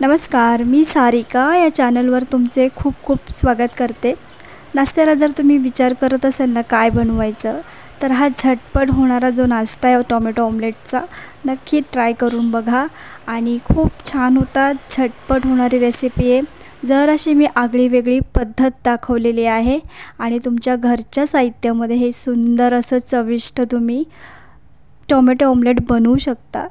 नमस्कार, मी सारिका या चॅनलवर तुमचे खूप खूप स्वागत करते। नाश्त्याला जर तुम्ही विचार करत असाल ना काय बनवायचं, तर हा झटपट होणारा जो नाश्ता आहे टोमॅटो ऑमलेटचा नक्की ट्राय करून बघा आणि खूप छान होतात। झटपट होणारी रेसिपी आहे। जर अशी मी आगळी-वेगळी पद्धत दाखवलेली आहे आणि तुमच्या घरच्या साहित्यामध्ये हे सुंदर असं चविष्ट तुम्ही टोमॅटो ऑमलेट बनवू शकता।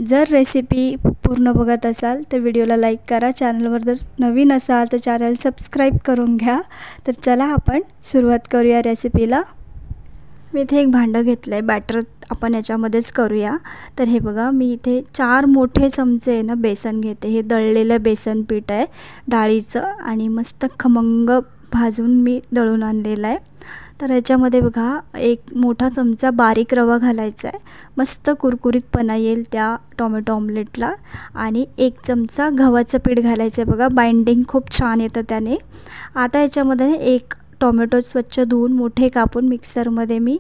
जर रेसिपी पूर्ण बघत असाल तर व्हिडिओला लाईक करा। चॅनलवर जर नवीन असाल तर चॅनल सबस्क्राईब करून घ्या। तर चला आपण सुरुवात करूया रेसिपीला। मी इथे एक भांडं घेतलं आहे, बॅटर आपण याच्यामध्येच करूया। तर हे बघा, मी इथे 4 मोठे चमचे ना बेसन घेते। हे दळलेलं बेसन पीठ आहे डाळीचं आणि मस्त खमंग भाजून मी दळून आणलेलं आहे। तर याच्यामध्ये बघा एक मोठा चमचा बारीक रवा घालायचा आहे, मस्त कुरकुरीतपणा येईल त्या टोमॅटो ऑमलेटला। आणि 1 चमचा गव्हाचं पीठ घालायचं आहे, बघा बाइंडिंग खूप छान येतं त्याने। आता याच्यामध्ये एक टोमॅटो स्वच्छ धुवून मोठे कापून मिक्सरमध्ये मी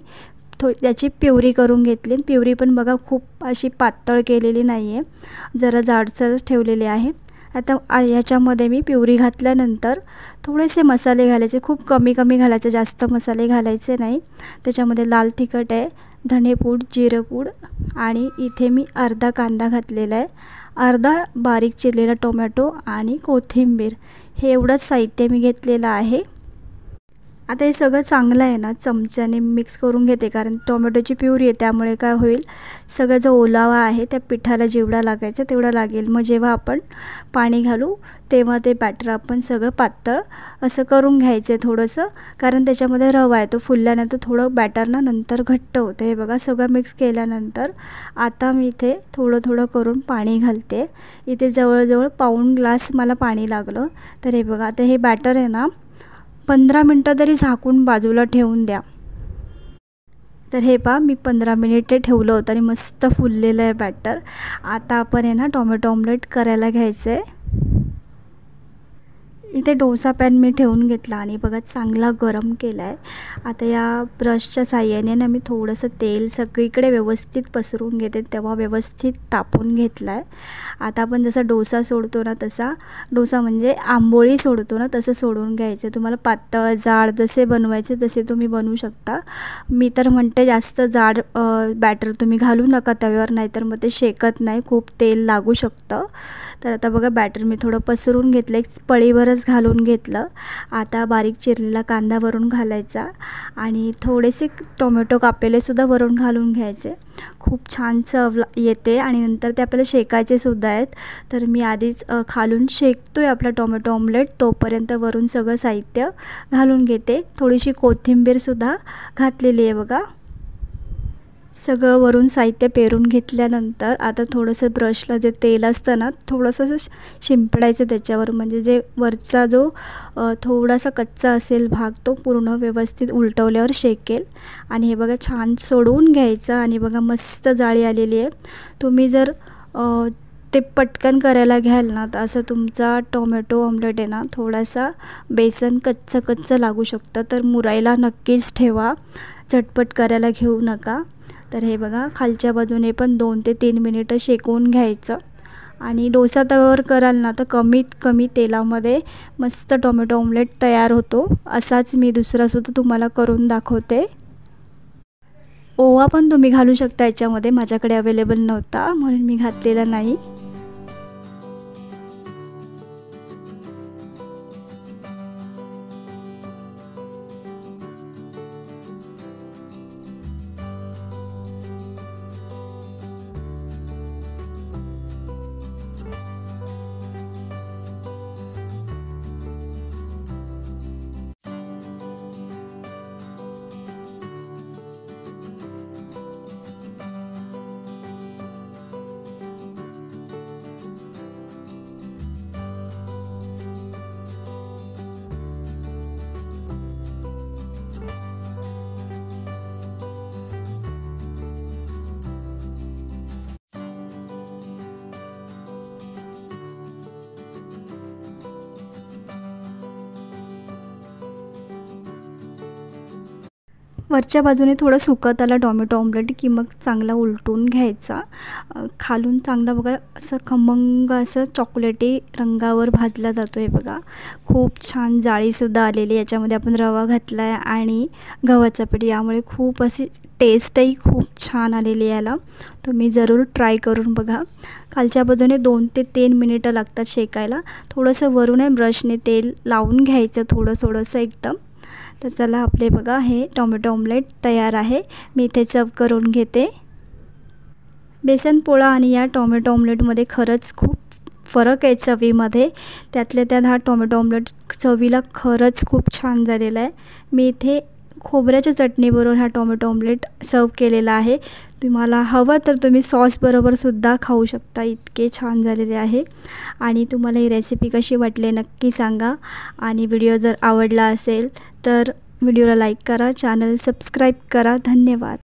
त्याची प्युरी करून घेतली। प्युरी पण बघा खूप अशी पातळ केलेली नाही आहे, जरा जाडसरच ठेवलेली आहे। आता याच्यामध्ये मी प्युरी घातल्यानंतर थोडेसे मसाले घालायचे, खूप कमी घालायचे, जास्त मसाले घालायचे नाही। त्याच्यामध्ये लाल तिखट आहे, धणेपूड, जिरेपूड आणि इथे मी अर्धा कांदा घातलेला आहे, अर्धा बारीक चिरलेला टोमॅटो आणि कोथिंबीर, हे एवढंच साहित्य मी घेतलेलं आहे। आता हे सगळं चांगलं आहे ना चमच्याने मिक्स करून घेते, कारण टोमॅटोची प्युरी आहे त्यामुळे काय होईल, सगळं जो ओलावा आहे त्या पिठाला जेवढा लागायचा तेवढा लागेल। मग जेव्हा आपण पाणी घालू तेव्हा ते बॅटर आपण सगळं पातळ असं करून घ्यायचं थोडंसं, कारण त्याच्यामध्ये रवा आहे, तो फुलल्यानंतर थोडं बॅटर ना नंतर घट्ट होतं। हे बघा सगळं मिक्स केल्यानंतर आता मी इथे थोडं करून पाणी घालते। इथे जवळजवळ पाऊण ग्लास मला पाणी लागलं। तर हे बघा, आता हे बॅटर आहे ना 15 मिनटं तरी झाकून बाजूला ठेवून द्या। तर हे पहा, मी 15 मिनिटे ठेवलं होतं आणि मस्त फुललेलं आहे बॅटर। आता आपण आहे ना टोमॅटो ऑमलेट करायला घ्यायचं आहे। इथे डोसा पॅन मी ठेवून घेतला आणि बघा चांगला गरम केला आहे। आता या ब्रशच्या साहाय्याने ना मी थोडंसं तेल सगळीकडे व्यवस्थित पसरून घेते, तेव्हा व्यवस्थित तापवून घेतला आहे। आता आपण जसा डोसा सोडतो ना, तसा डोसा म्हणजे आंबोळी सोडतो ना तसं सोडून घ्यायचं। तुम्हाला पातळ जाड जसे बनवायचे तसे तुम्ही बनवू शकता। मी तर म्हणते जास्त जाड बॅटर तुम्ही घालू नका तव्यावर, नाहीतर मग ते शेकत नाही, खूप तेल लागू शकतं। तर आता बघा बॅटर मी थोडं पसरून घेतलं, एक पळीभरच घालून घेतलं। आता बारीक चिरलेला कांदा वरून घालायचा आणि थोडेसे टोमॅटो कापलेले सुद्धा वरून घालून घ्यायचे, खूप छान चव येते। आणि नंतर ते आपल्याला शेकायचे सुद्धा आहेत। तर मी आधीच खालून शेकतोय आपला टोमॅटो ऑमलेट, तोपर्यंत वरून सगळं साहित्य घालून घेते। थोडीशी कोथिंबीर सुद्धा घातलेली आहे बघा। सगळं वरून साहित्य पेरून घेतल्यानंतर आता थोडंसं ब्रशला जे तेल असतं ना थोडंसं शिंपडायचं त्याच्यावर, म्हणजे जे वरचा जो थोडासा कच्चा असेल भाग तो पूर्ण व्यवस्थित उलटवल्यावर शेकेल। आणि हे बघा छान सोडवून घ्यायचं आणि बघा मस्त जाळी आलेली आहे। तुम्ही जर ते पटकन करायला घ्याल ना तर असं तुमचा टोमॅटो ऑमलेट आहे ना थोडासा बेसन कच्चं लागू शकतं, तर मुरायला नक्कीच ठेवा, झटपट करायला घेऊ नका। तर हे बघा खालच्या बाजूने पण 2 ते 3 मिनिटं शेकवून घ्यायचं। आणि डोसा तव्यावर कराल ना तर कमीत कमी तेलामध्ये मस्त टोमॅटो ऑमलेट तयार होतो। असाच मी दुसरासुद्धा तुम्हाला करून दाखवते। ओवा पण तुम्ही घालू शकता याच्यामध्ये, माझ्याकडे अवेलेबल नव्हता म्हणून मी घातलेला नाही। वरच्या बाजूने थोडं सुकत आला टॉमॅटो ऑमलेट की मग चांगला उलटून घ्यायचा. खालून चांगला बघा असं खमंग असं चॉकलेटी रंगावर भाजला जातो आहे बघा. खूप छान जाळीसुद्धा आलेली. याच्यामध्ये आपण रवा घातला आहे आणि गव्हाचं पीठ, यामुळे खूप अशी टेस्टही खूप छान आलेली याला. तुम्ही जरूर ट्राय करून बघा. खालच्या बाजूने 2 ते 3 मिनिटं लागतात शेकायला. थोडंसं वरून ब्रशने तेल लावून घ्यायचं थोडंसं एकदम. तर चला आपले बघा हे टॉमॅटो ऑमलेट तयार आहे. मी इथे सर्व करून घेते. बेसन पोळा आणि या टॉमॅटो ऑमलेटमध्ये खरंच खूप फरक आहे चवीमध्ये. त्यातल्या त्यात हा टॉमॅटो ऑमलेट चवीला खरंच खूप छान झालेला आहे. मी इथे खोबऱ्याच्या चटणीबरोबर हा टॉमॅटो ऑमलेट सर्व केलेला आहे. तुम्हाला हवं तर तुम्ही सॉसबरोबरसुद्धा खाऊ शकता. इतके छान झालेले आहे. आणि तुम्हाला ही रेसिपी कशी वाटली नक्की सांगा. आणि व्हिडिओ जर आवडला असेल तर व्हिडिओला लाईक करा, चॅनल सबस्क्राईब करा. धन्यवाद.